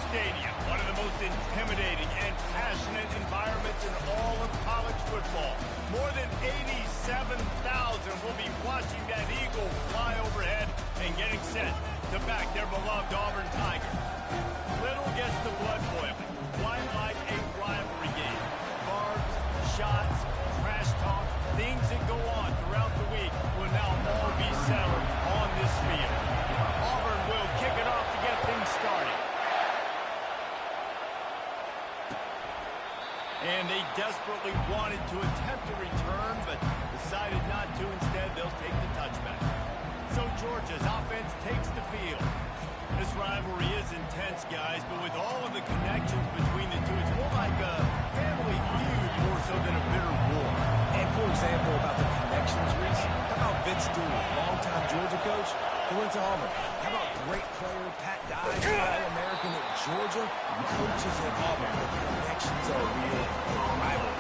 Stadium, one of the most intimidating and passionate environments in all of college football. More than 87,000 will be watching that eagle fly overhead and getting set to back their beloved Auburn Tigers. Little gets the blood boiling, quite like a rivalry game. Barbs, shots, trash talk, things that go on throughout the week will now all be settled on this field. Auburn will kick it off to get things started. And they desperately wanted to attempt a return, but decided not to. Instead, they'll take the touchback. So Georgia's offense takes the field. This rivalry is intense, guys, but with all of the connections between the two, it's more like a family feud more so than a bitter war. And for example, about the connections, Reese, how about Vince Dooley, longtime Georgia coach, who went to Auburn? How about great player Pat Dye, All-American at Georgia, coaches at Auburn? The connections are real, and rivalry.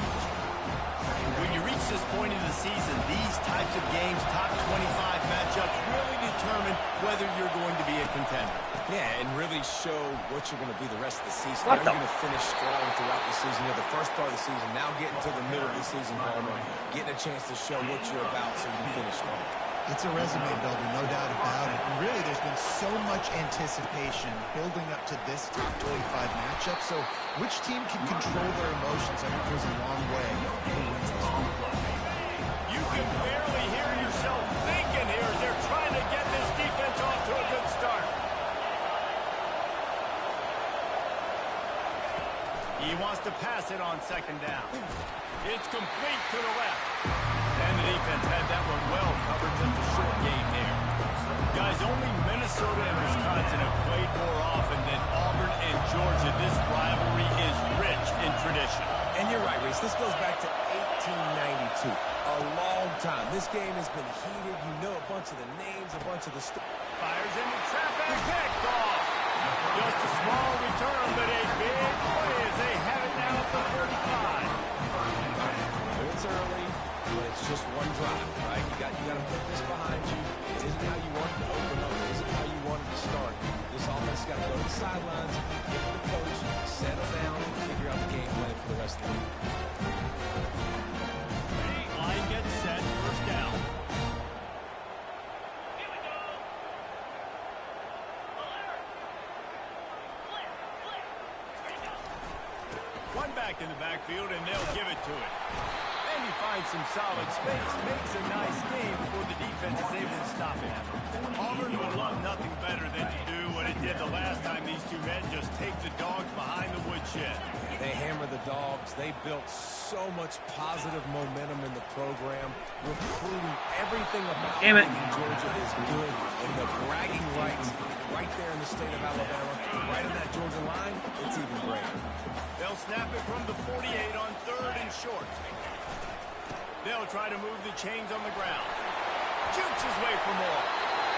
When you reach this point in the season, these types of games, top 25 matchups, really determine whether you're going to be a contender. Yeah, and really show what you're going to be the rest of the season. You're going to finish strong throughout the season. You're the first part of the season, now getting to the middle of the season, Palmer, getting a chance to show what you're about so you can finish strong. It's a resume builder, no doubt about it. And really, there's been so much anticipation building up to this top 25 matchup. So which team can control their emotions, I think, goes a long way. Who wins this one? You can barely hear yourself thinking here as they're trying to get this defense off to a good start. He wants to pass it on second down. It's complete to the left. And the defense had that one well covered, just a short gain there. Guys, only Minnesota and Wisconsin have played more often than Auburn and Georgia. This rivalry is rich in tradition. And you're right, Reese. This goes back to 1892. A long time. This game has been heated. You know a bunch of the names, a bunch of the... Fires into traffic. Picked off. Just a small return, but a big play as they have it now at the 35. It's early, but it's just one drive, right? You got to put this behind you. It isn't how you want it to open up. It isn't how you want it to start. This offense got to go to the sidelines, get with the coach, settle down, and figure out the game plan for the rest of the week. Line gets set, first down. One back in the backfield, and they'll give it to it. And he finds some solid space, makes a nice game before the defense is able to stop him. Auburn would love nothing better than to do what it did the last time these two men, just take the dogs behind the woodshed. They hammer the dogs. They built so much positive momentum in the program. Recruiting, everything about Georgia is good. And the bragging rights right there in the state of Alabama, right on that Georgia line, it's even greater. They'll snap it from the 48 on third and short. They'll try to move the chains on the ground. Jukes his way for more.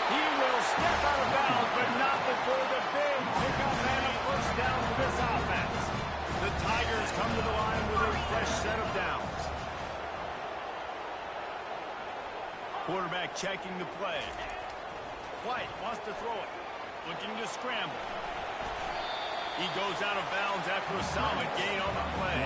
He will step out of bounds, but not before the big pickup and a first down for this offense. The Tigers come to the line with a fresh set of downs. Quarterback checking the play. White wants to throw it. Looking to scramble. He goes out of bounds after a solid gain on the play.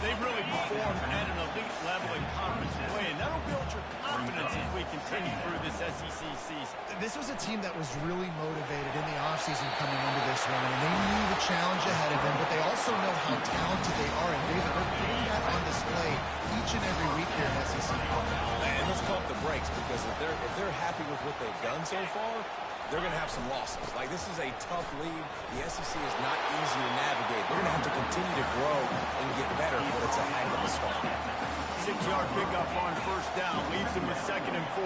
They've really performed at an elite level in conference play, and that'll build your confidence as we continue through this SEC season. This was a team that was really motivated in the offseason coming into this one, and they knew the challenge ahead of them, but they also know how talented they are, and they're putting that on display each and every week here in SEC. And let's pump the brakes, because if they're happy with what they've done so far, they're going to have some losses. Like, this is a tough league. The SEC is not easy to navigate. They're going to have to continue to grow and get better, but it's a heck of a start. 6-yard pickup on first down leaves them with 2nd and 4.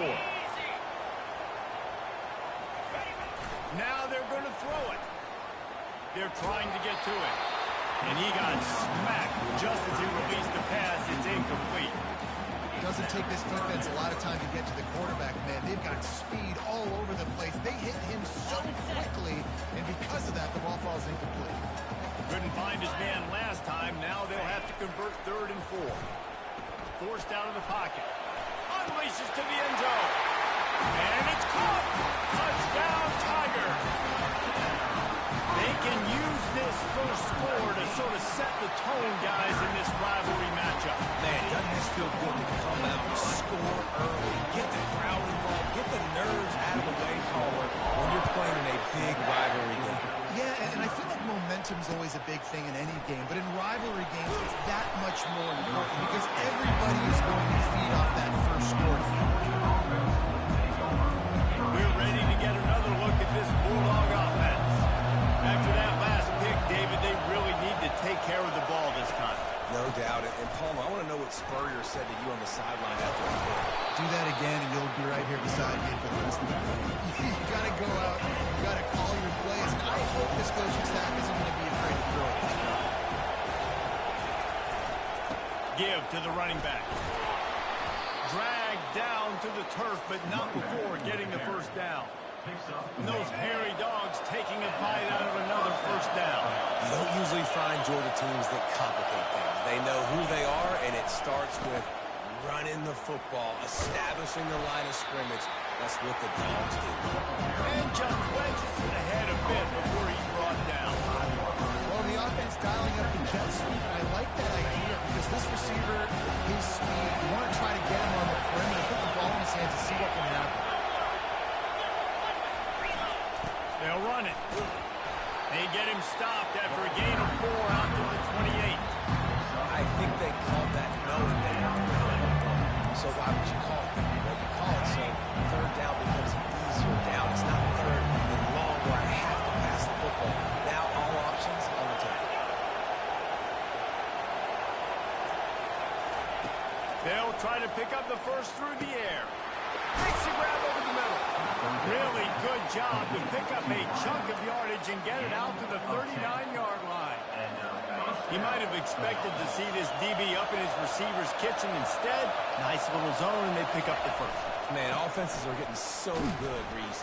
Now they're going to throw it. They're trying to get to it. And he got smacked just as he released the pass. It's incomplete. It doesn't take this defense a lot of time to get to the quarterback, man. They've got speed all over the place. They hit him so quickly, and because of that, the ball falls incomplete. Couldn't find his man last time. Now they'll have to convert 3rd and 4. Forced out of the pocket. Unleashes to the end zone. And it's caught. Touchdown, Tigers. They momentum's always a big thing in any game, but in rivalry games, it's that much more important because everybody is going to feed off that first score. We're ready to get another look at this Bulldog offense. After that last pick, David, they really need to take care of the ball this time. No doubt. And Palmer, I want to know what Spurrier said to you on the sideline after the pick. Do that again, and you'll be right here beside me for the rest of the game. You got to go out, you got to call your plays. And I hope this coaching staff isn't going to be afraid to throw it. Give to the running back. Dragged down to the turf, but not before getting the first down. And those hairy dogs taking a bite out of another first down. You don't usually find Georgia teams that complicate things. They know who they are, and it starts with running the football, establishing the line of scrimmage. That's what the Dogs do. And just wedges it ahead a bit before he's brought down. Well, the offense dialing up the jet sweep, and I like that idea because this receiver, his speed, you want to try to get him on the perimeter, put the ball in his hands and see what can happen. They'll run it. They get him stopped after a gain of 4 out to the 28. I think they called that knowing they were going to run. So why would you call it? Well, you call it so third down becomes an easier down. It's not third and long where I have to pass the football. Now all options on the table. They'll try to pick up the first through the air. Makes a grab over the middle. Really good job to pick up a chunk of yardage and get it out to the 39-yard line. He might have expected to see this DB up in his receiver's kitchen. Instead, nice little zone, and they pick up the first. Man, offenses are getting so good, Reese.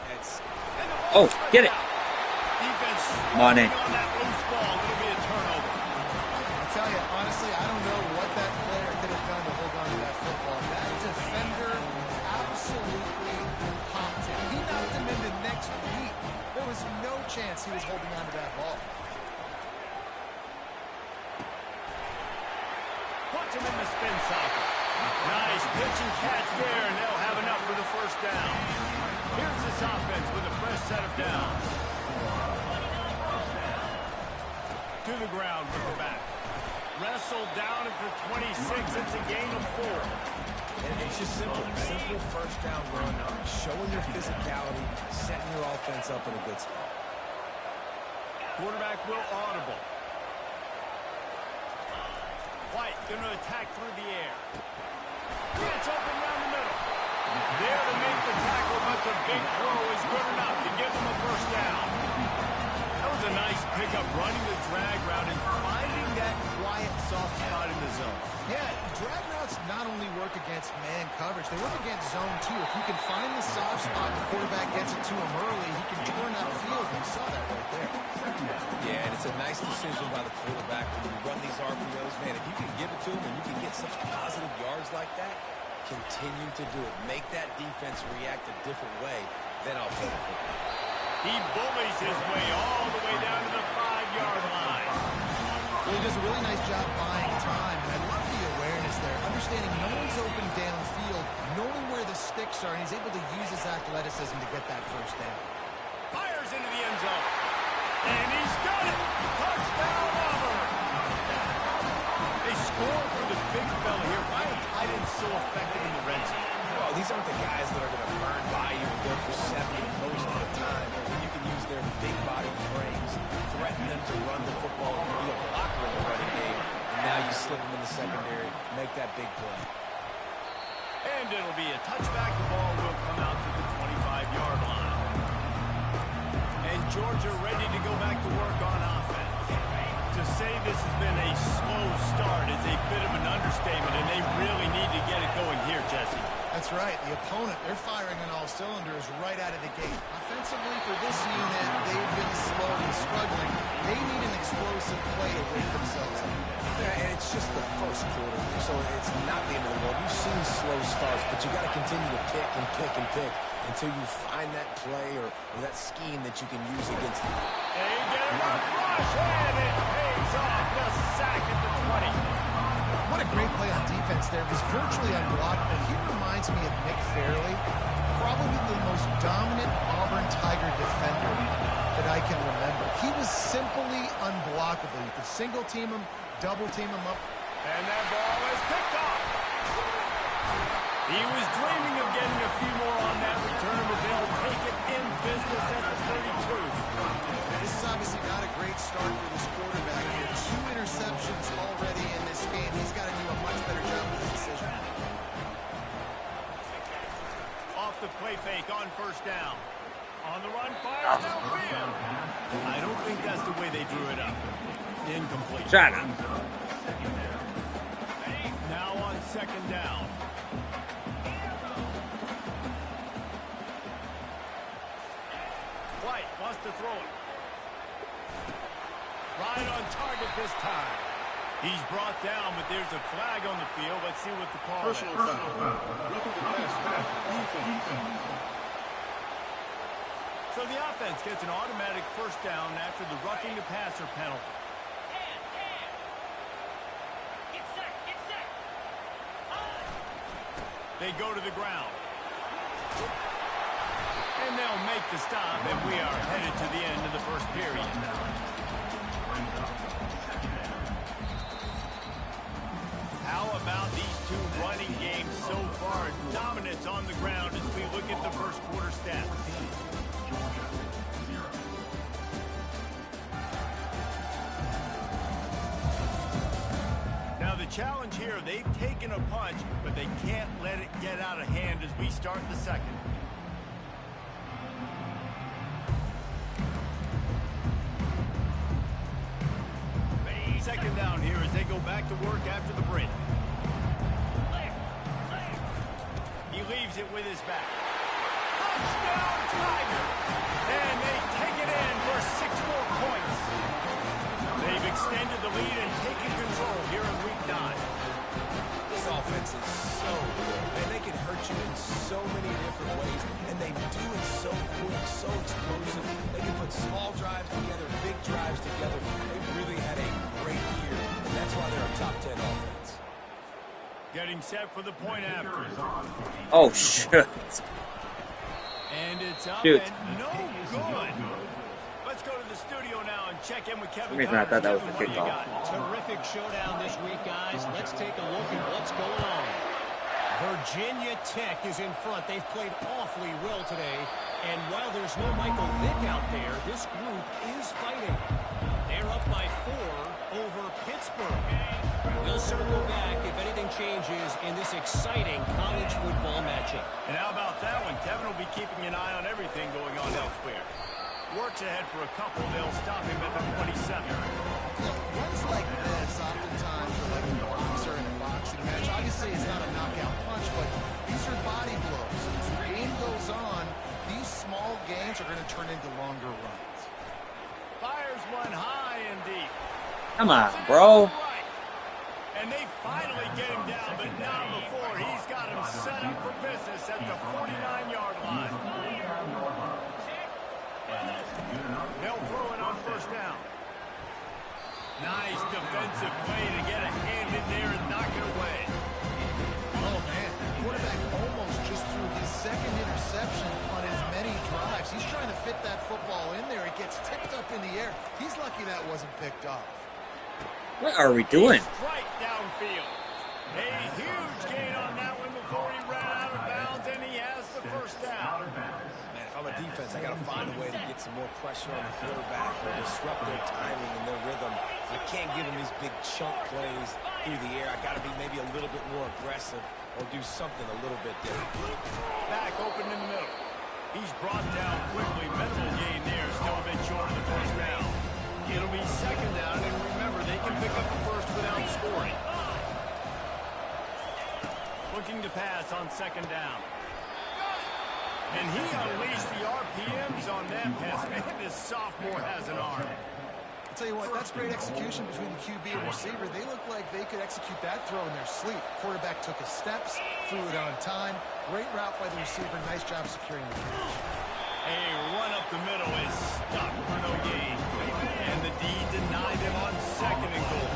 Oh, get it. Defense Money. on that loose ball. It'll be a turnover. I'll tell you, honestly, I don't know what that player could have done to hold on to that football. That defender absolutely popped him. He knocked him into next week. There was no chance he was holding on to that ball. Puts him in the spin cycle. Nice pitch and catch there, and they'll have enough for the first down. Here's this offense with a fresh set of downs. To the ground with the back. Wrestled down at the 26. It's a gain of 4. And it's just simple. Simple first down run. Showing your physicality, setting your offense up in a good spot. Quarterback will audible. White going to attack through the air. Gets open down the middle. There to make the tackle, but the big throw is good enough to give them a first down. That was a nice pickup, running the drag route and finding that quiet, soft spot in the zone. Yeah, drag routes not only work against man coverage, they work against zone too. If you can find the soft spot, the quarterback gets it to him early, he can turn upfield. You saw that right there. Yeah, and it's a nice decision by the quarterback when you run these RPOs. Man, if you can give it to him and you can get such positive yards like that, continue to do it. Make that defense react a different way, then I'll play the football. He bullies his way all the way down to the 5-yard line. Well, he does a really nice job buying time, and I love the awareness there, understanding no one's open downfield, knowing where the sticks are, and he's able to use his athleticism to get that first down. Fires into the end zone. And he's done it. Touchdown, Auburn. They score for the big fella here. Why are tight ends so effective in the red zone? Well, these aren't the guys that are going to burn by you and go for 70 most of the time. When you can use their big body frames, threaten them to run the football, be a blocker in the running game, and now you slip them in the secondary, make that big play. And it'll be a touchback. The ball will come out to the 25-yard line. And Georgia ready to go back to work on offense. To say this has been a slow start is a bit of an understatement, and they really need to get it going here, Jesse. That's right. The opponent, they're firing on all cylinders right out of the gate. Offensively, for this unit, they've been slow and struggling. They need an explosive play to wake themselves up. Yeah, and it's just the first quarter, so it's not the end of the world. You've seen slow starts, but you got to continue to pick and pick and pick until you find that play or that scheme that you can use against them. They get him a rush, and it pays off. The sack at the 20. What a great play on defense there. It was virtually unblocked, but he reminds me of Nick Fairley, probably the most dominant Auburn Tiger defender that I can remember. He was simply unblockable. You could single team him, double team him up. And that ball is picked off. He was dreaming of getting a few more on that return, but they'll take it in business at the 32. This is obviously not a great start for this quarterback here. 2 interceptions already in this game. He's got to do a much better job with his decision. Off the play fake on first down. On the run, fire downfield. I don't think that's the way they drew it up. Incomplete. Shut up. Now on second down. White wants to throw it. Right on target this time. He's brought down, but there's a flag on the field. Let's see what the call is. So the offense gets an automatic first down after the roughing the passer penalty. They go to the ground. And they'll make the stop, and we are headed to the end of the first period. How about these two running games so far? Dominance on the ground as we look at the first quarter stats. Now the challenge here, they've taken a punch, but they can't let it get out of hand as we start the second. Second down here as they go back to work after the break. He leaves it with his back. Touchdown, Tiger! And they take it in for 6 more points. They've extended the lead and taken control here in week 9. This offense is so good, and they can hurt you in so many different ways, and they do it so quick, so explosive. They can put small drives together, big drives together. They really had a great year, and that's why they're a top 10 offense. Getting set for the point after. Oh, shit. And it's up Shoot. and no good. Let's go to the studio now and check in with Kevin. I thought that was the Kevin, what do you kickoff. got? Terrific showdown this week, guys. Let's take a look at what's going on. Virginia Tech is in front. They've played awfully well today. And while there's no Michael Vick out there, this group is fighting. They're up by 4 over Pittsburgh. We'll circle back if anything changes in this exciting college football matchup. And how about that one? Kevin will be keeping an eye on everything going on elsewhere. Works ahead for a couple. They'll stop him at the 27. Runs like this oftentimes are like a boxer in a boxing match. Obviously, it's not a knockout punch, but these are body blows. As the game goes on, these small gains are going to turn into longer runs. Fires one high and deep. Come on, bro. And they finally get him down, but not before. He's got him set up for business at the 49-yard line. They'll throw it on first down. Nice defensive play to get a hand in there and knock it away. Oh, man. The quarterback almost just threw his second interception on as many drives. He's trying to fit that football in there. It gets tipped up in the air. He's lucky that wasn't picked off. What are we doing? Strike downfield. A huge gain on that one before he ran out of bounds, and he has the first down. Man, if I'm a defense, I got to find a way to get some more pressure on the quarterback or disrupt their timing and their rhythm. I can't give them these big chunk plays through the air. I got to be maybe a little bit more aggressive or do something a little bit different. Back open in the middle. He's brought down quickly. Minimal gain there. Still a bit short of the first down. It'll be second down, and remember, they can pick up the first without scoring. Looking to pass on second down. And he unleashed the RPMs on that pass. Man, this sophomore has an arm. I'll tell you what, that's great execution between the QB and receiver. They look like they could execute that throw in their sleep. Quarterback took his steps, threw it on time. Great route by the receiver. Nice job securing the catch. A run up the middle is stopped for no gain. And the D denied him on second and goal.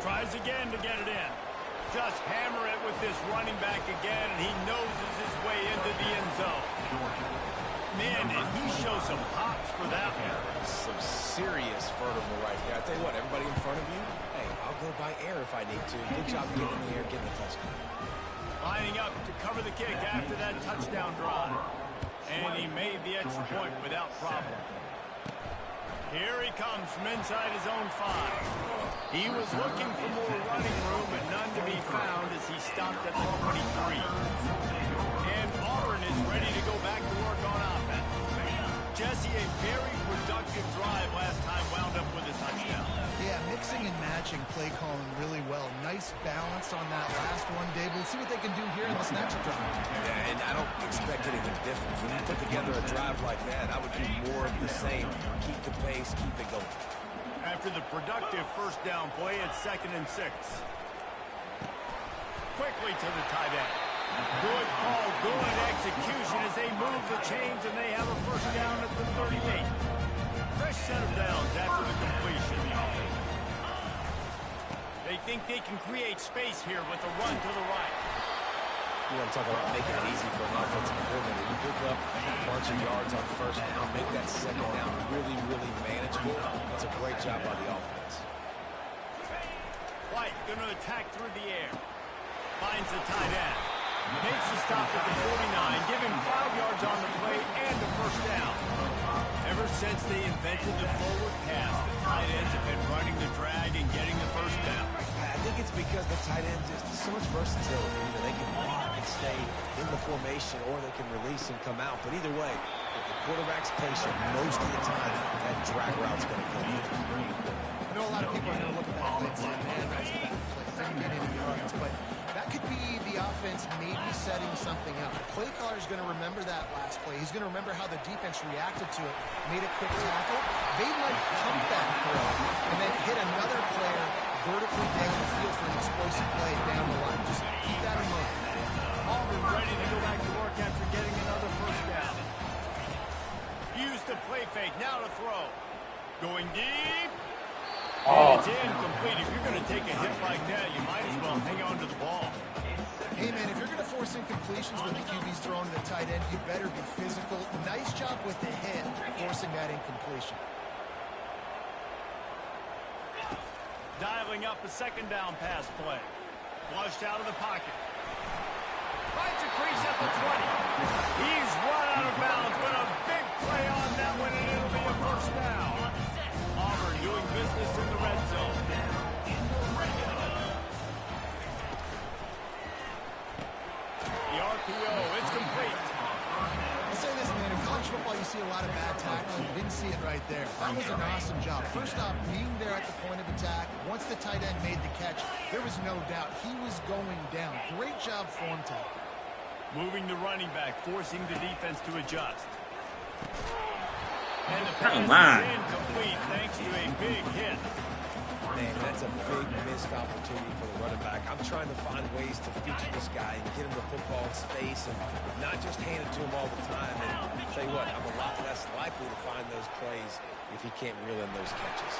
Tries again to get it in. Just hammer it with this running back again, and he noses his way into the end zone. Man, and he shows some hops for that one. Some serious vertical right there. I tell you what, everybody in front of you, hey, I'll go by air if I need to. Good job getting in the air, getting the touchdown. Lining up to cover the kick after that touchdown drive. And he made the extra point without problem. Here he comes from inside his own 5. He was looking for more running room, but none to be found as he stopped at the 23. And Auburn is ready to go back to work on offense. Jesse, a very productive drive last time, wound up with a touchdown. Yeah, mixing and matching play calling really well. Nice balance on that last one, Dave. We'll see what they can do here in this next drive. Yeah, and I don't expect anything different. When you put together a drive like that, I would do more of the same. Keep the pace, keep it going. After the productive first down play, it's 2nd and 6. Quickly to the tight end. Good call, good execution as they move the chains, and they have a first down at the 38. Fresh set of downs after the completion. They think they can create space here with a run to the right. You want to talk about making it easy for an offensive coordinator. You pick up a bunch of yards on first down, make that second down really, really manageable. That's a great job by the offense. White going to attack through the air. Finds the tight end. Makes the stop at the 49, giving 5 yards on the play and a first down. Ever since they invented the forward pass, the tight ends have been running the drag and getting the first down. I think it's because the tight end is so much versatility. You know, they can block and stay in the formation, or they can release and come out. But either way, if the quarterback's patient, most of the time, that drag route's going to come in. I know a lot of people are going to look at that play and say, man, that's a bad play. Didn't get any yards, but that could be the offense maybe setting something up. The play caller is going to remember that last play. He's going to remember how the defense reacted to it, made a quick tackle. They might pump that throw and then hit another player vertically down the field for an explosive play down the line. Just keep that in mind. Auburn ready to go back to work after getting another first down. Use the play fake, now to throw. Going deep. And it's incomplete. If you're going to take a hit like that, you might as well hang on to the ball. Hey, man, if you're going to force incompletions when the QB's throwing to the tight end, you better be physical. Nice job with the hit, forcing that incompletion. Dialing up a second down pass play. Flushed out of the pocket. Finds a crease at the 20. He's run out of bounds, but a big play on that one, and it'll be a first down. Auburn doing business in the red zone. The RPO, it's complete. I'll say this, man, in college football you see a lot of bad tackling. You didn't see it right there. That was an awesome job. First off, being there at the point of attack. Once the tight end made the catch, there was no doubt he was going down. Great job form tackle. Moving the running back, forcing the defense to adjust. And the pass is incomplete thanks to a big hit. Man, that's a big missed opportunity for the running back. I'm trying to find ways to feature this guy and get him the football in space and not just hand it to him all the time. And I'll tell you what, I'm a lot less likely to find those plays if he can't reel in those catches.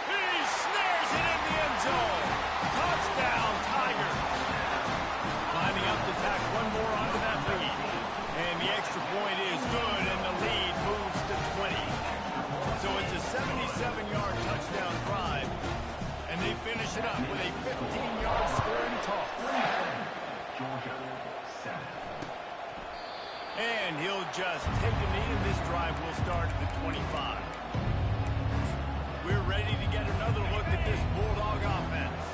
He snares it in the end zone. Touchdown, Tiger. Climbing up to tack one more onto that lead. And the extra point is good, and the lead moves to 20. So it's a 77-yard touchdown drive, and they finish it up with a 15-yard scoring toss. And he'll just take a knee, and this drive will start at the 25. We're ready to get another look at this Bulldog offense.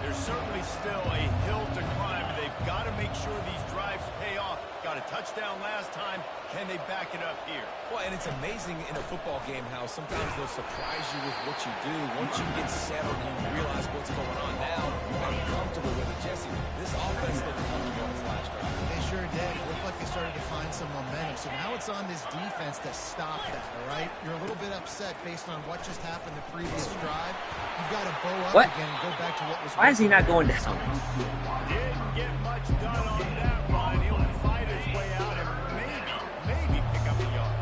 There's certainly still a hill to climb. They've got to make sure these drives pay off. Got a touchdown last time. Can they back it up here? Well, and it's amazing in a football game how sometimes they'll surprise you with what you do. Once you get settled, you realize what's going on now. You're comfortable with it. Jesse, this offense looked comfortable in this last drive. They sure did. It looked like they started to find some momentum. So now it's on this defense to stop that, all right? You're a little bit upset based on what just happened the previous drive. You've got to bow up again and go back to what was. Why is he not going down? Didn't get much done on that run. He'll fight his way out and maybe pick up a yard.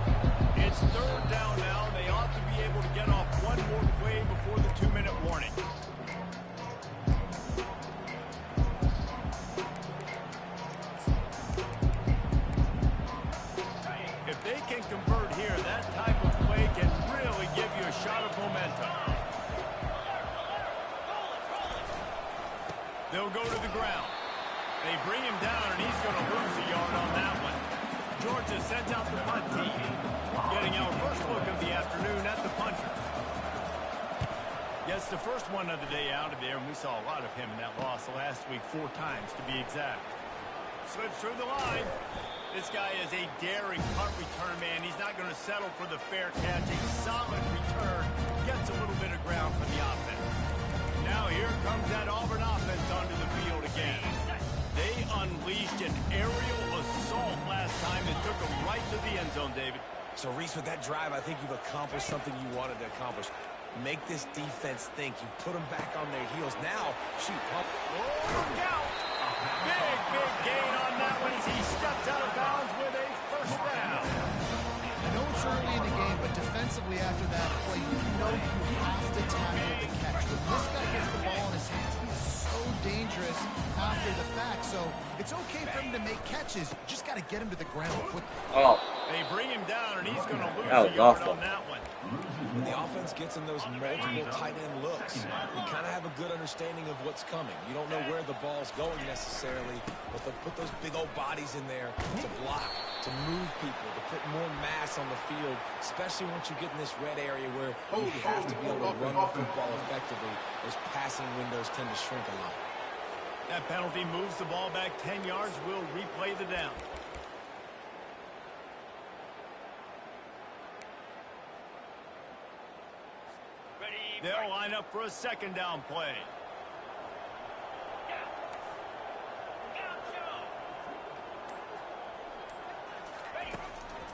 It's third down now. They ought to be able to get off one more play before the 2-minute warning. If lot of momentum. They'll go to the ground. They bring him down, and he's going to lose a yard on that one. Georgia sends out the punt team. Getting our first look of the afternoon at the punter. Yes, the first one of the day out of there, and we saw a lot of him in that loss last week, 4 times to be exact. Slips through the line. This guy is a daring punt return man. He's not going to settle for the fair catch. A solid return. Gets a little bit of ground for the offense. Now here comes that Auburn offense onto the field again. They unleashed an aerial assault last time and took them right to the end zone, David. So, Reese, with that drive, I think you've accomplished something you wanted to accomplish. Make this defense think. You put them back on their heels. Now, shoot. Look out! Big gain on that one as he steps out of bounds with a first down. I know it's early in the game, but defensively after that play, you know you have to tackle the catch. When this guy gets the ball in his hands, he's so dangerous after the fact. So it's okay for him to make catches. You just got to get him to the ground quickly. Oh, They bring him down, and he's going to lose that was a yard awful. on that one. When the offense gets in those multiple tight end looks, you kind of have a good understanding of what's coming. You don't know where the ball's going necessarily, but they'll put those big old bodies in there to block, to move people, to put more mass on the field, especially once you get in this red area where you have to be able to run the football effectively. Those passing windows tend to shrink a lot. That penalty moves the ball back 10 yards. We'll replay the down. They'll line up for a second down play.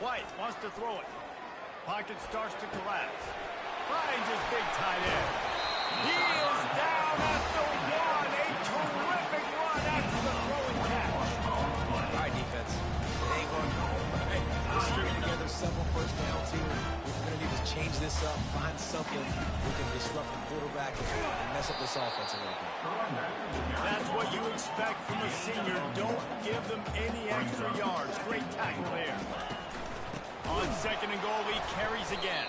White wants to throw it. Pocket starts to collapse. Finds his big tight end. He is down at the 1. A terrific run after the throwing catch. All right, defense. It ain't going to go. Hey, we're stringing together several first downs here. We're going to need to change this up, find something we can disrupt the quarterback and mess up this offense a little bit. That's what you expect from a senior. Don't give them any extra yards. Great tackle there. On second and goal, he carries again.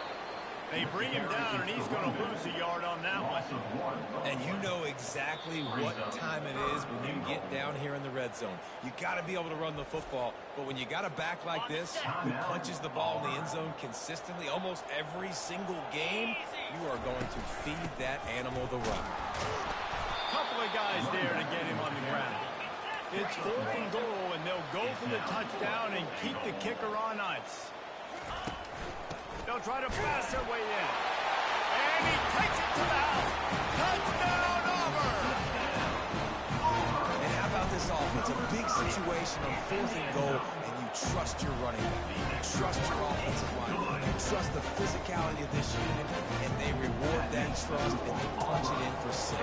They bring him down, and he's going to lose a yard on that one. And you know exactly what time it is when you get down here in the red zone. You got to be able to run the football, but when you got a back like this who punches the ball in the end zone consistently almost every single game, you are going to feed that animal the run. Couple of guys there to get him on the ground. It's 4th and goal, and they'll go for the touchdown and keep the kicker on ice. They'll try to pass their way in. And he takes it to the house. Touchdown, Auburn! And how about this offense? A big situation on 4th and goal, and you trust your running back. You trust your offensive line. You trust the physicality of this unit, and they reward that trust, and they punch it in for 6.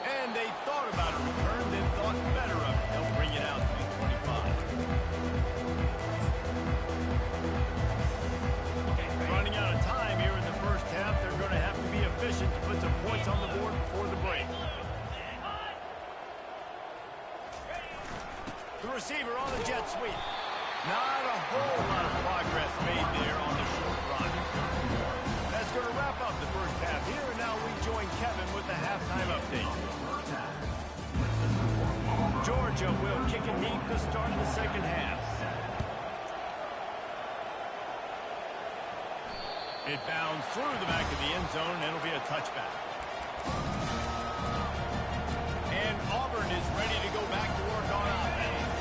And they thought about a return, then thought better of it. They'll bring it out to the 25. Running out of time here in the first half. They're going to have to be efficient to put some points on the board before the break. The receiver on the jet sweep. Not a whole lot of progress made there on the short run. That's going to wrap up the first half here, and now we join Kevin with the halftime update. Georgia will kick it deep to start the second half. It bounds through the back of the end zone, and it'll be a touchback. And Auburn is ready to go back to work on offense.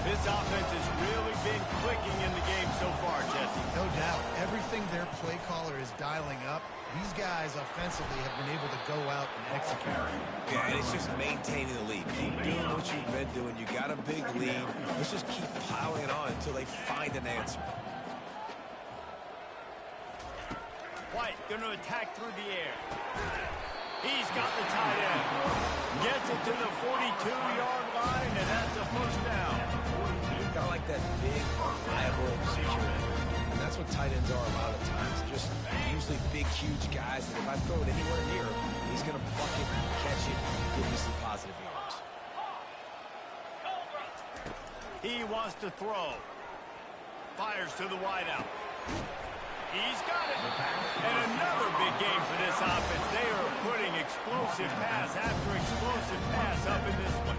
This offense has really been clicking in the game so far, Jesse. No doubt. Everything their play caller is dialing up, these guys offensively have been able to go out and execute. Yeah, and it's just maintaining the lead. Keep doing what you've been doing. You got a big lead. Let's just keep piling it on until they find an answer. White going to attack through the air. He's got the tight end. Gets it to the 42-yard line, and that's a first down. Kind of like that big, reliable security. And that's what tight ends are a lot of times. Just usually big, huge guys that if I throw it anywhere near him, he's going to pluck it, catch it, and give me some positive yards. He wants to throw. Fires to the wideout. He's got it. And another big game for this offense. They are putting explosive pass after explosive pass up in this one.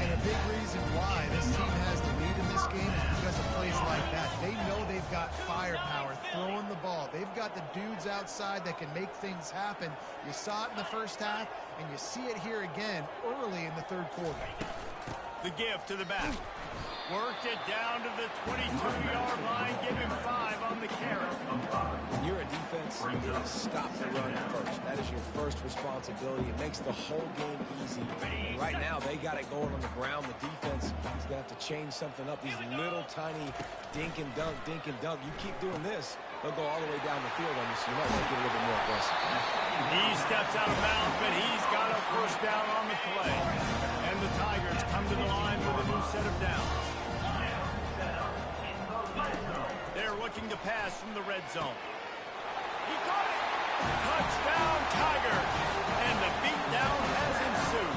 And a big reason why this team has the lead in this game is because of plays like that. They know they've got firepower throwing the ball. They've got the dudes outside that can make things happen. You saw it in the first half, and you see it here again early in the third quarter. The give to the back. Worked it down to the 22-yard line. Give him 5 on the carry. When you're a defense, you need to stop the run first. That is your first responsibility. It makes the whole game easy. And right now, they got it going on the ground. The defense is going to have to change something up. These little tiny dink and dunk, dink and dunk. You keep doing this, they'll go all the way down the field on you, so you might want to get a little bit more aggressive. He steps out of bounds, but he's got a first down on the play. And the Tigers come to the line with a new set of downs. They're looking to pass from the red zone. He caught it! Touchdown, Tigers! And the beatdown has ensued.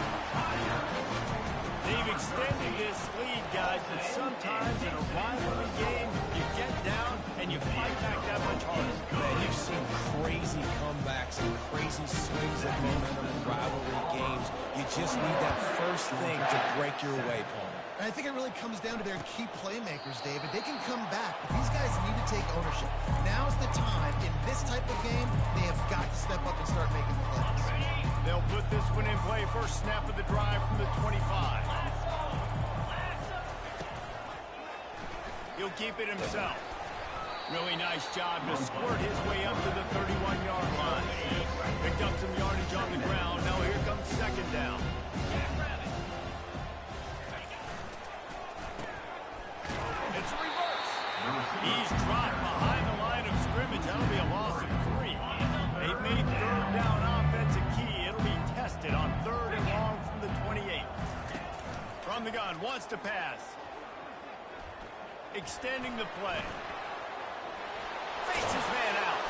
They've extended this lead, guys, but sometimes in a rivalry game, you get down and you fight back that much harder. Man, you've seen crazy comebacks and crazy swings of momentum in rivalry games. You just need that first thing to break your way, Paul. And I think it really comes down to their key playmakers, David. They can come back, but these guys need to take ownership. Now's the time. In this type of game, they have got to step up and start making plays. They'll put this one in play. First snap of the drive from the 25. He'll keep it himself. Really nice job to squirt his way up to the 31-yard line. Picked up some yardage on the ground. Now here comes second down. It's a reverse. He's dropped behind the line of scrimmage. That'll be a loss of 3. They've made third down offense a key. It'll be tested on third and long from the 28. From the gun, wants to pass. Extending the play. Fakes his man out.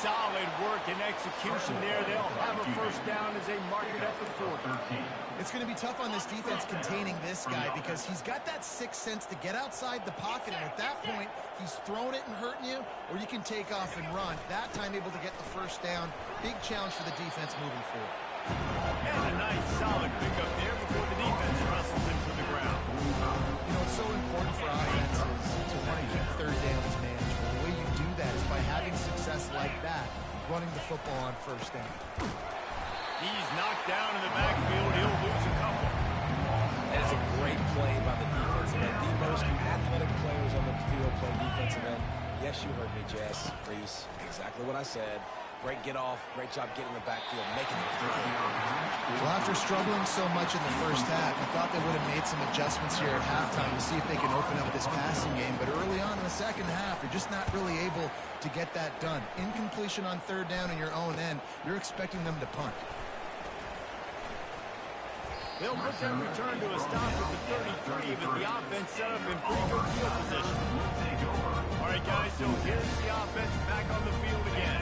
Solid work and execution there. They'll have a first down as they mark it at the 40. It's going to be tough on this defense containing this guy because he's got that sixth sense to get outside the pocket, and at that point, he's throwing it and hurting you, or you can take off and run. That time able to get the first down. Big challenge for the defense moving forward. And a nice solid pickup there before the defense wrestles him to the ground. You know, it's so important for offenses to want to keep third downs manageable. The way you do that is by having success like that, running the football on first down. He's knocked down in the backfield. He'll lose a couple. That is a great play by the defensive end. The most athletic players on the field play defensive end. Yes, you heard me, Jess, Reese. Exactly what I said. Great get off. Great job getting in the backfield, making the play. Well, after struggling so much in the first half, I thought they would have made some adjustments here at halftime to see if they can open up this passing game. But early on in the second half, they're just not really able to get that done. Incompletion on third down in your own end, you're expecting them to punt. They'll put their return to a stop at the 33, but the offense set up in pretty good field position. All right, guys, so here's the offense back on the field again.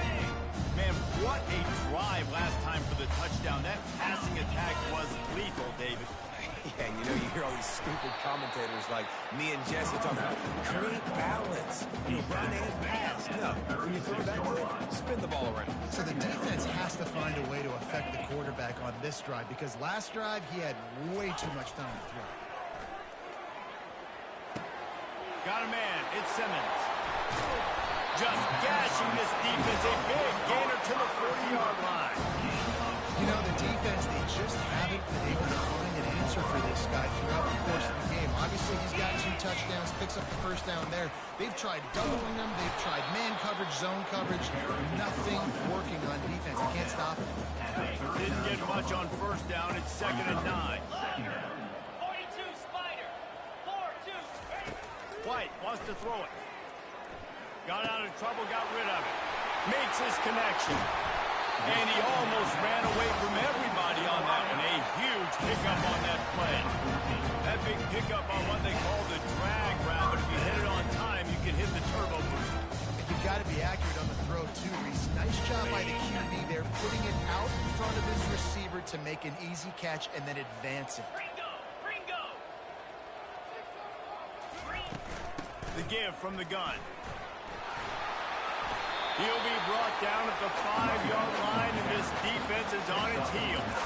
Man, what a drive last time for the touchdown. That passing attack was lethal, David. Yeah, you know, you hear all these stupid commentators like me and Jesse talking about great balance, run and pass. No, when you throw that good, spin the ball around. So the defense has to find a way to affect the quarterback on this drive because last drive he had way too much time to throw. Got a man. It's Simmons. Just gashing this defense. A big gainer to the 40-yard line. You know, the defense, they just haven't been able to find an answer for this guy throughout the course of the game. Obviously, he's got 2 touchdowns, picks up the first down there. They've tried doubling him. They've tried man coverage, zone coverage. Nothing working on defense. You can't stop him. Didn't get much on first down. It's 2nd and 9. 42 Spider. 4-2. White wants to throw it. Got out of trouble, got rid of it. Makes his connection. And he almost ran away from everybody on that one. A huge pickup on that play. That big pickup on what they call the drag route, but if you hit it on time, you can hit the turbo boost. You've got to be accurate on the throw, too, Reese. Nice job by the QB there, putting it out in front of his receiver to make an easy catch and then advance it. Ringo. The give from the gun. He'll be brought down at the 5-yard line, and this defense is on its heels.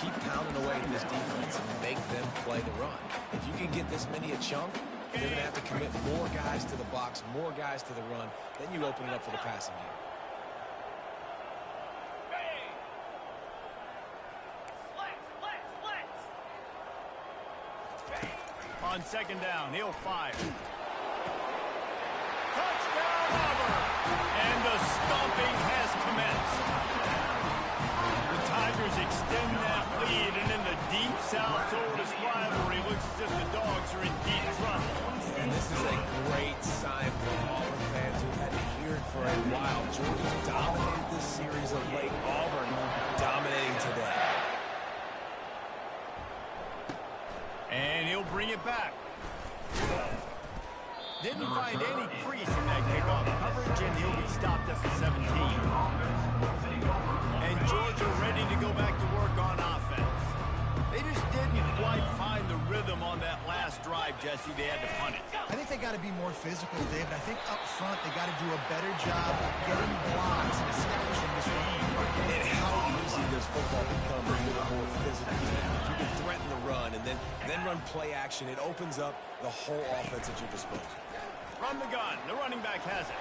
Keep pounding away at this defense and make them play the run. If you can get this many a chunk, you're going to have to commit more guys to the box, more guys to the run. Then you open it up for the passing game. On second down, he'll fire. Touchdown, Auburn! And the stomping has commenced. The Tigers extend that lead, and in the deep South's oldest rivalry, looks as if the Dogs are in deep trouble. And this is a great sign for Auburn fans who hadn't heard for a while. Georgia's dominated this series of late. Auburn dominating today. And he'll bring it back. Didn't find any crease in that kickoff coverage, and he'll be stopped at the 17. And Georgia ready to go back to work on offense. They just didn't quite find the rhythm on that last drive, Jesse. They had to punt it. I think they got to be more physical, David. I think up front they got to do a better job of getting blocks and establishing this run. And how easy does football become a little more physical? If you can threaten the run and then run play action, it opens up the whole offense at your disposal. From the gun, the running back has it.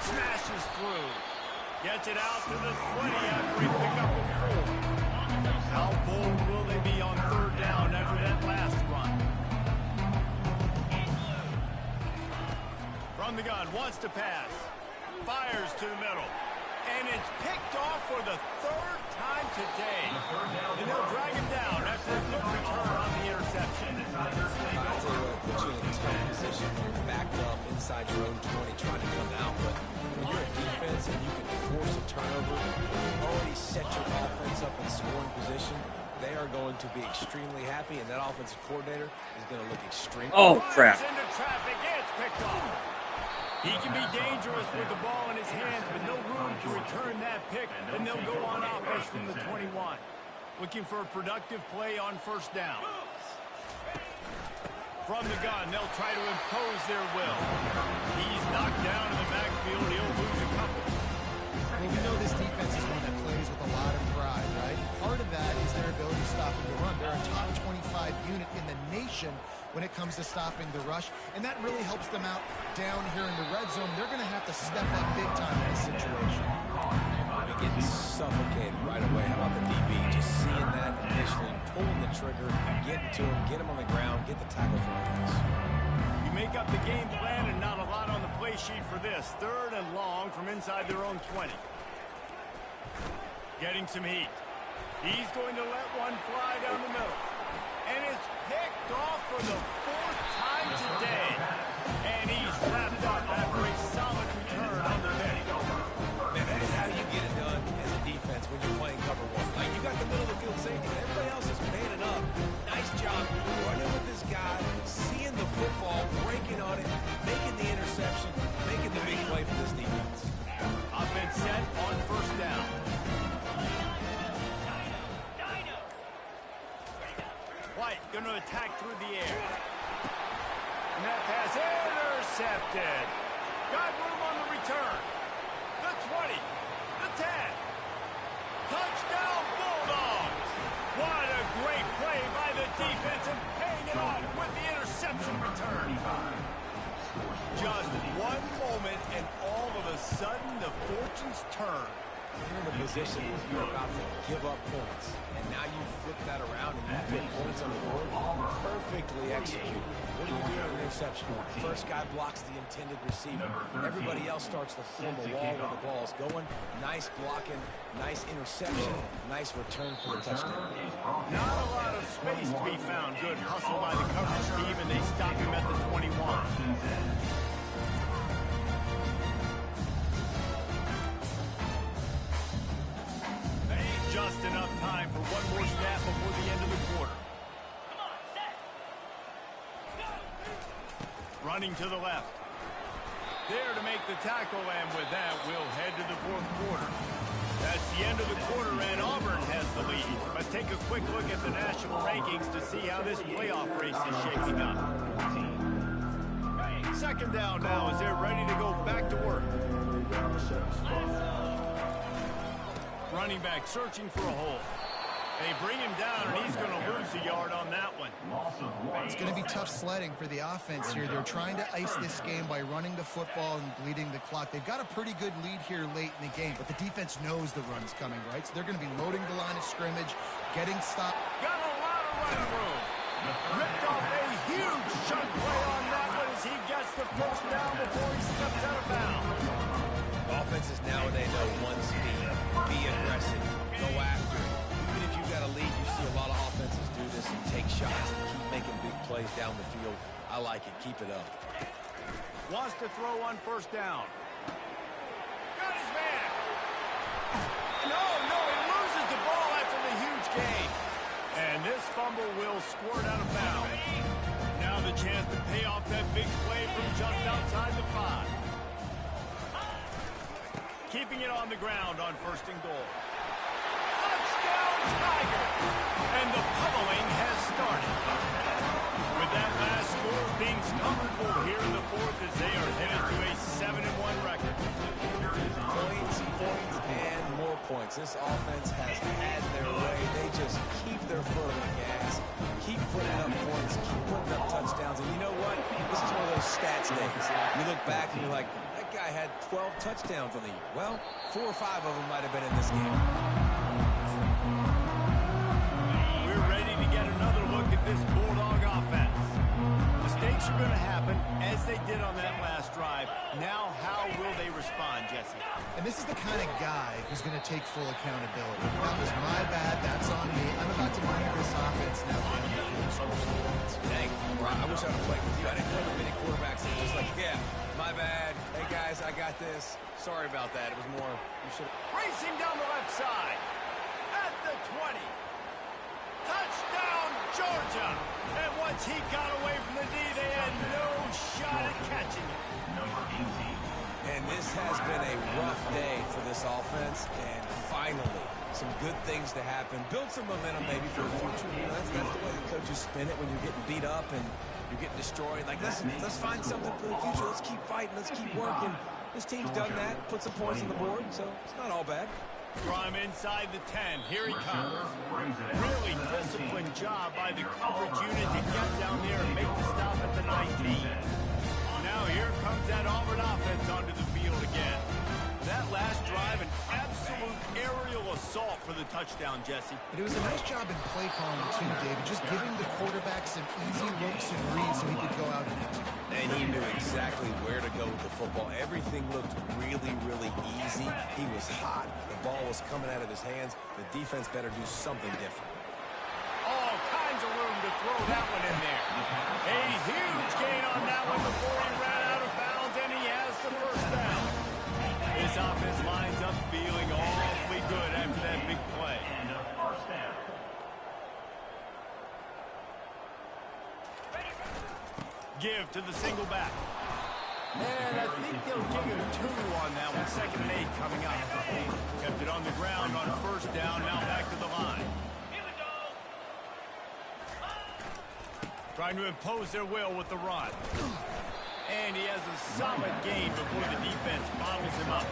Smashes through. Gets it out to the 20 after he picked up a 4. How bold will they be on third down after that last run? From the gun, wants to pass. Fires to the middle. And it's picked off for the third time today. And they'll drag him down after a good return on the interception. I'll tell you what, it puts you in a tough position when you're backed up inside your own 20 trying to come out. But when you're a defense and you can force a turnover, already set your offense up in scoring position, they are going to be extremely happy, and that offensive coordinator is going to look extremely crap. Into traffic, it's picked off. He can be dangerous with the ball in his hands, but no room to return that pick, and they'll go on offense from the 21. Looking for a productive play on first down. From the gun, they'll try to impose their will. He's knocked down in the backfield. He'll lose a couple. Well, we know this defense is one that plays with a lot of pride, right? Part of that is their ability to stop the run. They're a top 25 unit in the nation when it comes to stopping the rush, and that really helps them out down here in the red zone. They're going to have to step up big time in this situation. They're getting suffocated right away. How about the DB? Just seeing that initially, pulling the trigger, getting to him, get him on the ground, get the tackle for him. You make up the game plan and not a lot on the play sheet for this. Third and long from inside their own 20. Getting some heat. He's going to let one fly down the middle. And it's picked off for the 4th time today. And he's wrapped up after a solid return on the pick. Man, that is how you get it done as a defense when you're playing cover one. Like, you got the middle of the field safety, and everybody else is manning up. Nice job running with this guy, seeing the football, breaking on it, making the interception, making the big play for this defense. Offense set on first down. White going to attack through the air. And that pass intercepted. Got room on the return. The 20. The 10. Touchdown Bulldogs. What a great play by the defense and paying it off with the interception return. Just one moment and all of a sudden the fortunes turn. You're in a position where you're about to give up points, and now you flip that around and you put points on the board. Perfectly executed. What do you do in an interception? First guy blocks the intended receiver. Everybody else starts to form a wall where the ball's going. Nice blocking, nice interception, nice return for the touchdown. Not a lot of space to be found. Good hustle by the coverage team, and they stop him at the 21. Just enough time for one more snap before the end of the quarter. Come on, set. Go. Running to the left. There to make the tackle, and with that, we'll head to the 4th quarter. That's the end of the quarter, and Auburn has the lead. Let's take a quick look at the national rankings to see how this playoff race is shaping up. Second down now as they're ready to go back to work. Running back searching for a hole. They bring him down, and he's going to lose a yard on that one. It's going to be tough sledding for the offense here. They're trying to ice this game by running the football and bleeding the clock. They've got a pretty good lead here late in the game, but the defense knows the run's coming, right? So they're going to be loading the line of scrimmage, getting stopped. Got a lot of running room. Ripped off a huge chunk play on that one as he gets the first down before he steps out of bounds. Offenses nowadays know one speed. Be aggressive. Go after it. Even if you've got a lead, you see a lot of offenses do this and take shots and keep making big plays down the field. I like it. Keep it up. Wants to throw on first down. Got his man. No, he loses the ball after the huge gain. And this fumble will squirt out of bounds. Now the chance to pay off that big play from just outside the 5. Keeping it on the ground on first and goal. Touchdown, Tiger! And the pummeling has started. With that last score being comfortable here in the fourth as they are headed to a 7-1 record. Points, and more points. This offense has had their way. They just keep their foot on the gas, keep putting up points, keep putting up touchdowns. And you know what? This is one of those stats days. You look back and you're like, that guy had 12 touchdowns on the year. Well, 4 or 5 of them might have been in this game. We're ready to get another look at this Bulldog offense. Mistakes are going to happen as they did on that last drive. Now, how will they respond, Jesse? And this is the kind of guy who's going to take full accountability. That was my bad. That's on me. I'm about to move this offense now down the field and score some points. Dang, I wish I would have played with you. I didn't know the many quarterbacks that were just like, yeah, my bad. Hey, guys, I got this. Sorry about that. It was more, you should have. Racing down the left side. At the 20. Touchdown, Georgia. And once he got away from the D, they had no shot at catching it. And this has been a rough day for this offense, and finally, some good things to happen. Build some momentum maybe for the future. You know, that's the way the coaches spin it when you're getting beat up and you're getting destroyed. Like, let's find something for the future. Let's keep fighting. Let's keep working. This team's done that, put some points on the board, so it's not all bad. From inside the 10, here he comes. Really disciplined job by the coverage unit to get down there and make the stop at the 19. Now here comes that Auburn offense onto the field again. That last drive, an absolute aerial assault for the touchdown, Jesse. But it was a nice job in play calling too, David. Just giving the quarterback some easy looks and reads so he could go out and hit. And he knew exactly where to go with the football. Everything looked really, really easy. He was hot. The ball was coming out of his hands. The defense better do something different. All kinds of room to throw that one in there. A huge gain on that one before he ran out of bounds, and he has the first down. This offense lines up feeling awfully good after that big play. Give to the single back. And I think they'll give him 2 on that one. 2nd and 8 coming up. Kept it on the ground on first down. Now back to the line. Trying to impose their will with the run. And he has a solid gain before the defense bottles him up.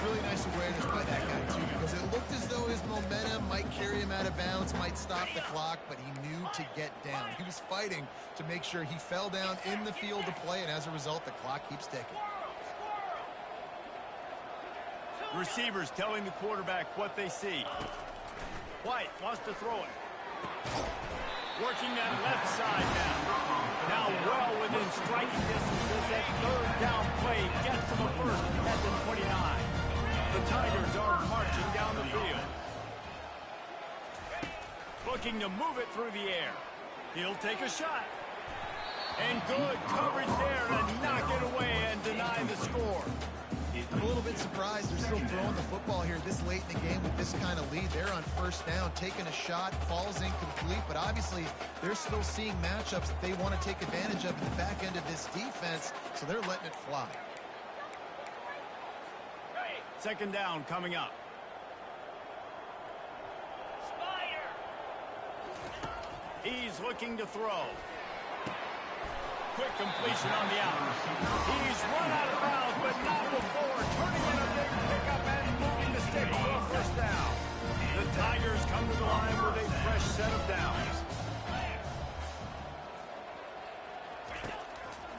Really nice awareness by that guy, too, because it looked as though his momentum might carry him out of bounds, might stop the clock, but he knew to get down. He was fighting to make sure he fell down in the field to play, and as a result, the clock keeps ticking. Receivers telling the quarterback what they see. White wants to throw it. Working that left side now. Now well within striking distance as that 3rd down play gets to the first at the 29. The Tigers are marching down the field. Looking to move it through the air. He'll take a shot. And good coverage there to knock it away and deny the score. I'm a little bit surprised they're still throwing the football here this late in the game with this kind of lead. They're on first down, taking a shot, falls incomplete, but obviously they're still seeing matchups that they want to take advantage of in the back end of this defense, so they're letting it fly. 2nd down coming up. He's looking to throw. quick completion on the out. He's run out of bounds, but not before turning in a big pickup and moving the stick for a first down. The Tigers come to the line with a fresh set of downs.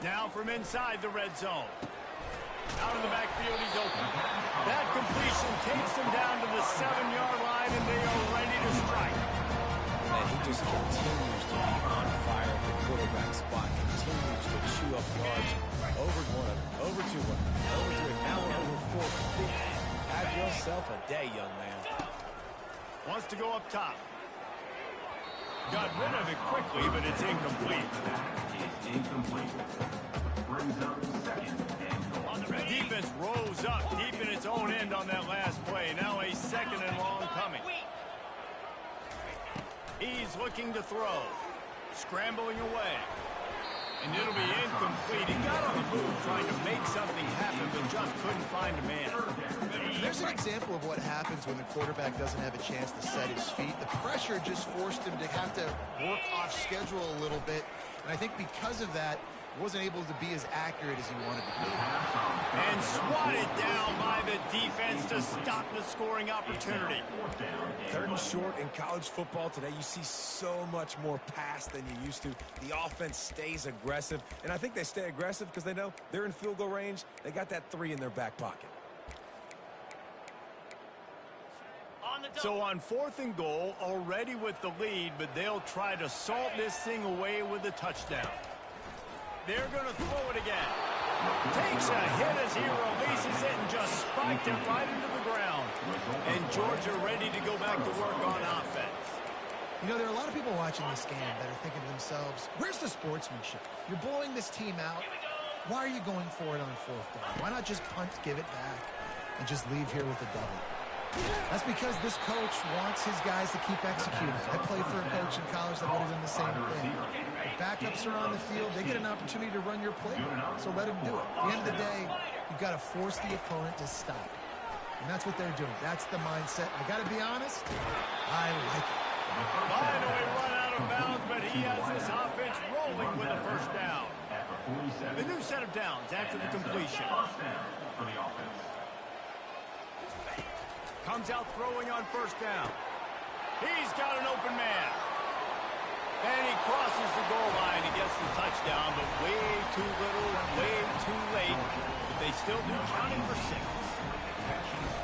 Now from inside the red zone. Out of the backfield, he's open. That completion takes him down to the 7-yard line, and they are ready to strike. And he just continues to be on fire at the quarterback spot, continues to chew up yards. Over 100, over 200, over 300, now we're over 450. Have yourself a day, young man. Wants to go up top. Got rid of it quickly, but it's incomplete. Brings up second and goal. Defense rose up deep in its own end on that last play. Now a second and long coming. He's looking to throw. Scrambling away. And it'll be incomplete. He got on the move trying to make something happen, but just couldn't find a man. There's an example of what happens when the quarterback doesn't have a chance to set his feet. The pressure just forced him to have to work off schedule a little bit. And I think because of that, wasn't able to be as accurate as he wanted to be. And swatted down by the defense to stop the scoring opportunity. Third and short in college football today, you see so much more pass than you used to. The offense stays aggressive, and I think they stay aggressive because they know they're in field goal range. They got that 3 in their back pocket. So on 4th and goal, already with the lead, but they'll try to salt this thing away with a touchdown. They're going to throw it again. Takes a hit as he releases it and just spiked it right into the ground. And Georgia ready to go back to work on offense. You know, there are a lot of people watching this game that are thinking to themselves, where's the sportsmanship? You're blowing this team out. Why are you going for it on 4th down? Why not just punt, give it back, and just leave here with a double? That's because this coach wants his guys to keep executing. I played for a coach in college that would have done the same thing. The backups are on the field. They get an opportunity to run your play, so let them do it. At the end of the day, you've got to force the opponent to stop. And that's what they're doing. That's the mindset. I got to be honest, I like it. Finally run out of bounds, but he has this offense rolling with a first down. A new set of downs after the completion. For the offense. Comes out throwing on 1st down. He's got an open man. And he crosses the goal line and gets the touchdown, but way too little, way too late. But they still do, counting for 6.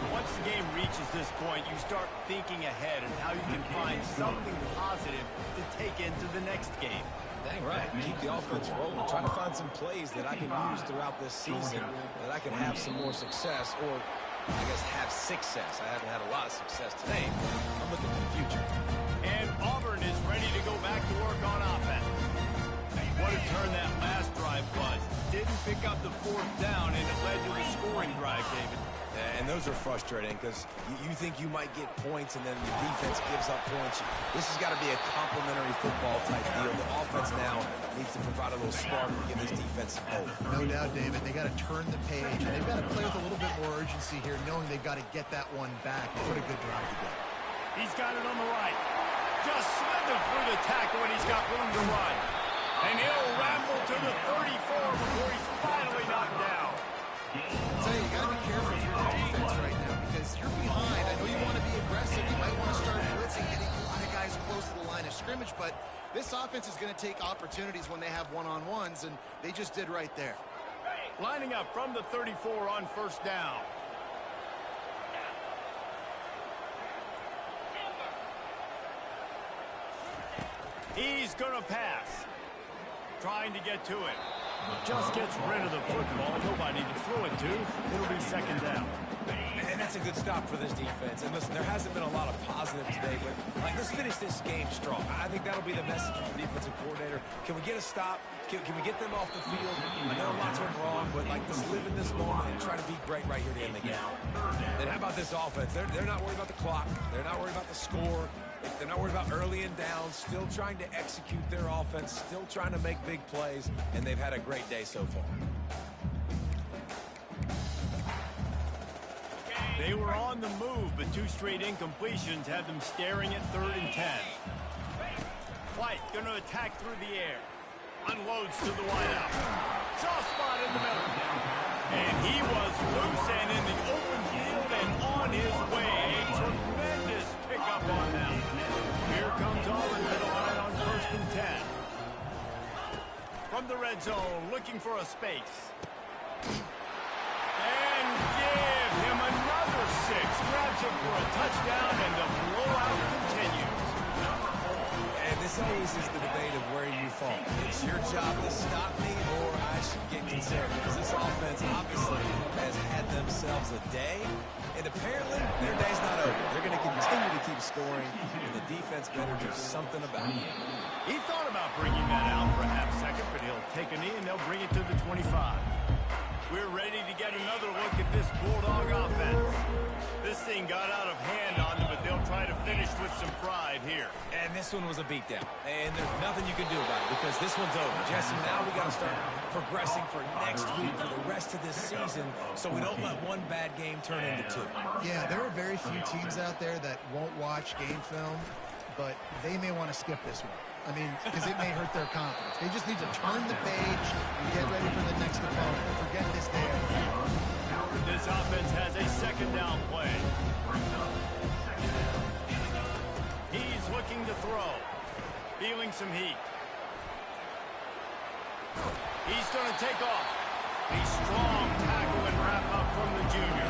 Once the game reaches this point, you start thinking ahead and how you can find something positive to take into the next game. Dang right. Keep the offense rolling. Try to find some plays that I can use throughout this season that I can have some more success, or I guess have success. I haven't had a lot of success today, but I'm looking for the future. And Auburn is ready to go back to work on offense. What a turn that last drive was. Didn't pick up the 4th down, and it led to the scoring drive, David. And those are frustrating because you think you might get points and then the defense gives up points. This has got to be a complementary football type deal. The offense now needs to provide a little spark and give this defense some hope. No doubt, David. They got to turn the page, and they've got to play with a little bit more urgency here, knowing they've got to get that one back and put a good drive together. He's got it on the right. Just slithered through the tackle, and he's got room to run. And he'll ramble to the 34 before he's finally knocked down. I'll tell you, you got to be careful if you're the defense right now because you're behind. I know you want to be aggressive. You might want to start blitzing, getting a lot of guys close to the line of scrimmage, but this offense is going to take opportunities when they have one-on-ones, and they just did right there. Lining up from the 34 on 1st down. He's going to pass. Trying to get to it. Just gets rid of the football. Nobody to throw it to. It'll be 2nd down. And that's a good stop for this defense. And listen, there hasn't been a lot of positive today, but let's finish this game strong. I think that'll be the message from the defensive coordinator. Can we get a stop? Can we get them off the field? I know lots went wrong, but let's live in this moment and try to be great right here to end the game. And how about this offense? They're not worried about the clock. They're not worried about the score. They're not worried about early and down. Still trying to execute their offense. Still trying to make big plays. And they've had a great day so far. They were on the move, but 2 straight incompletions had them staring at 3rd and 10. White going to attack through the air. Unloads to the wideout. Soft spot in the middle. And he was loose and in the open field and on his way. A tremendous pickup on them. Here comes Auburn to the line on 1st and 10. From the red zone, looking for a space. And give him another 6. Grabs it for a touchdown, and the blowout continues. And this always is the debate of where you fall. It's your job to stop me, or I should get concerned, because this offense obviously has had themselves a day, and apparently their day's not over. They're going to continue to keep scoring, and the defense better do something about it. He thought about bringing that out for a half second, but he'll take a knee and they'll bring it to the 25. We're ready to get another look at this Bulldog offense. This thing got out of hand on them, but they'll try to finish with some pride here. And this one was a beatdown, and there's nothing you can do about it because this one's over. Jesse, now we got to start progressing for next week, for the rest of this season, so we don't let one bad game turn into 2. Yeah, there are very few teams out there that won't watch game film, but they may want to skip this one. I mean, because it may hurt their confidence. They just need to turn the page and get ready for the next opponent. Forget this day. This offense has a 2nd down play. He's looking to throw. Feeling some heat. He's going to take off. A strong tackle and wrap up from the junior.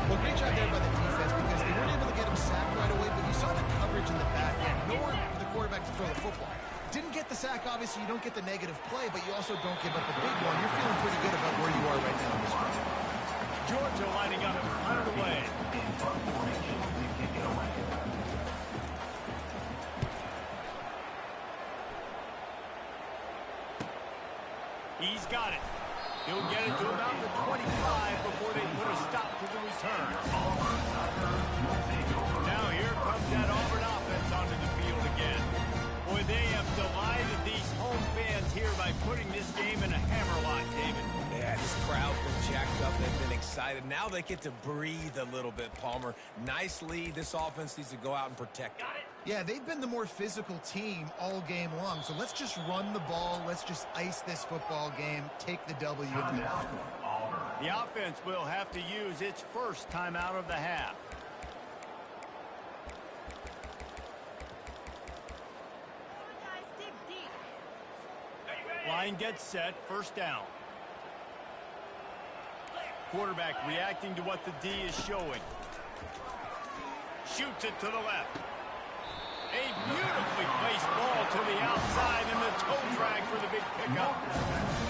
Well, great job there by the defense because they weren't able to get him sacked right away, but you saw the coverage in the back end. Nowhere for the quarterback to throw the football. Didn't get the sack, obviously you don't get the negative play, but you also don't give up a big one. You're feeling pretty good about where you are right now in this run. Georgia lining up 100 away. He's got it. He'll get it to about the 25 before they put a stop to the return. Now here comes that Auburn offense onto the field again. Boy, they have delighted these home fans here by putting this game in a hammerlock, David. Yeah, this crowd's been jacked up. They've been excited. Now they get to breathe a little bit, Palmer. Nice lead. This offense needs to go out and protect it. Yeah, they've been the more physical team all game long, so let's just run the ball. Let's just ice this football game, take the W. The offense will have to use its first timeout of the half. Line gets set, 1st down. Quarterback reacting to what the D is showing. Shoots it to the left. A beautifully placed ball to the outside and the toe drag for the big pickup.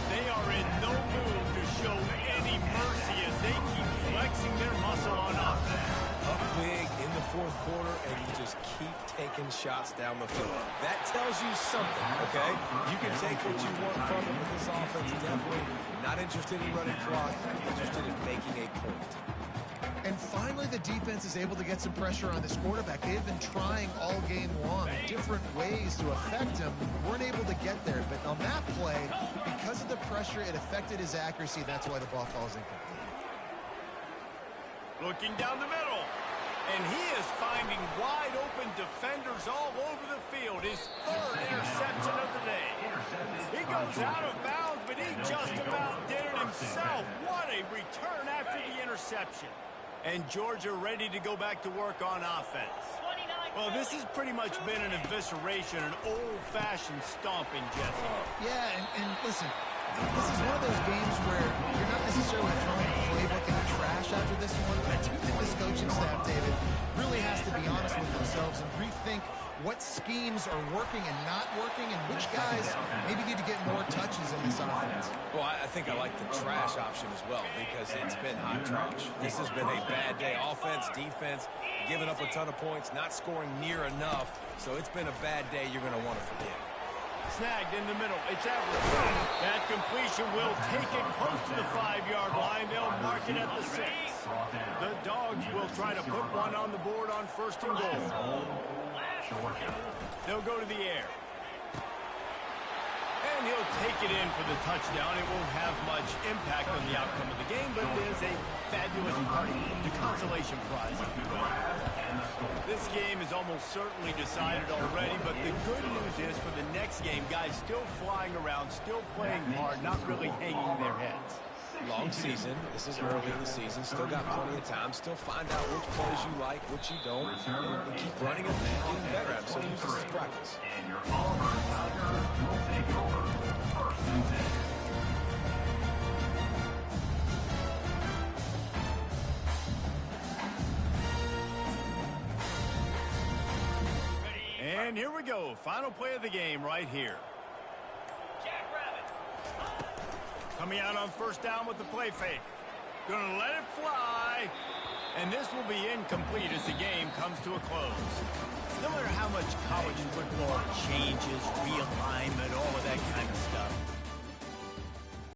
They are in no mood to show any mercy as they keep flexing their muscle on offense. Up big in the 4th quarter, and you just keep taking shots down the field. That tells you something, okay? You can take what you want from it with this offense, definitely. Not interested in running clock, interested in making a point. And finally, the defense is able to get some pressure on this quarterback. They've been trying all game long different ways to affect him. Weren't able to get there, but on that play, because of the pressure, it affected his accuracy. That's why the ball falls incomplete. Looking down the middle. And he is finding wide open defenders all over the field. His 3rd interception of the day. He goes out of bounds, but he just about did it himself. What a return after the interception. And Georgia ready to go back to work on offense. Well, this has pretty much been an evisceration, an old-fashioned stomping, Jesse. Yeah, and listen, this is one of those games where you're not necessarily throwing a playbook in the trash after this one, but I do think this coaching staff, David, really has to be honest with themselves and rethink what schemes are working and not working and which guys maybe need to get more touches in this offense. Well, I think I like the trash option as well because it's been hot trash. This has been a bad day. Offense, defense, giving up a ton of points, not scoring near enough. So it's been a bad day you're going to want to forget. Snagged in the middle. It's Everett. That completion will take it close to the 5-yard line. They'll mark it at the 6. The Dogs will try to put one on the board on 1st and goal. They'll go to the air. And he'll take it in for the touchdown. It won't have much impact on the outcome of the game, but it is a fabulous party, the consolation prize, if you will. This game is almost certainly decided already, but the good news is for the next game, guys still flying around, still playing hard, not really hanging their heads. Long season. This is early in the season. Still got plenty of time. Still find out which plays you like, which you don't, and keep running it and getting better at it. So use this as practice. And your Auburn Tigers will take over 1st and 10. And here we go. Final play of the game right here. Jackrabbit. Coming out on first down with the play fake. Gonna let it fly. And this will be incomplete as the game comes to a close. No matter how much college football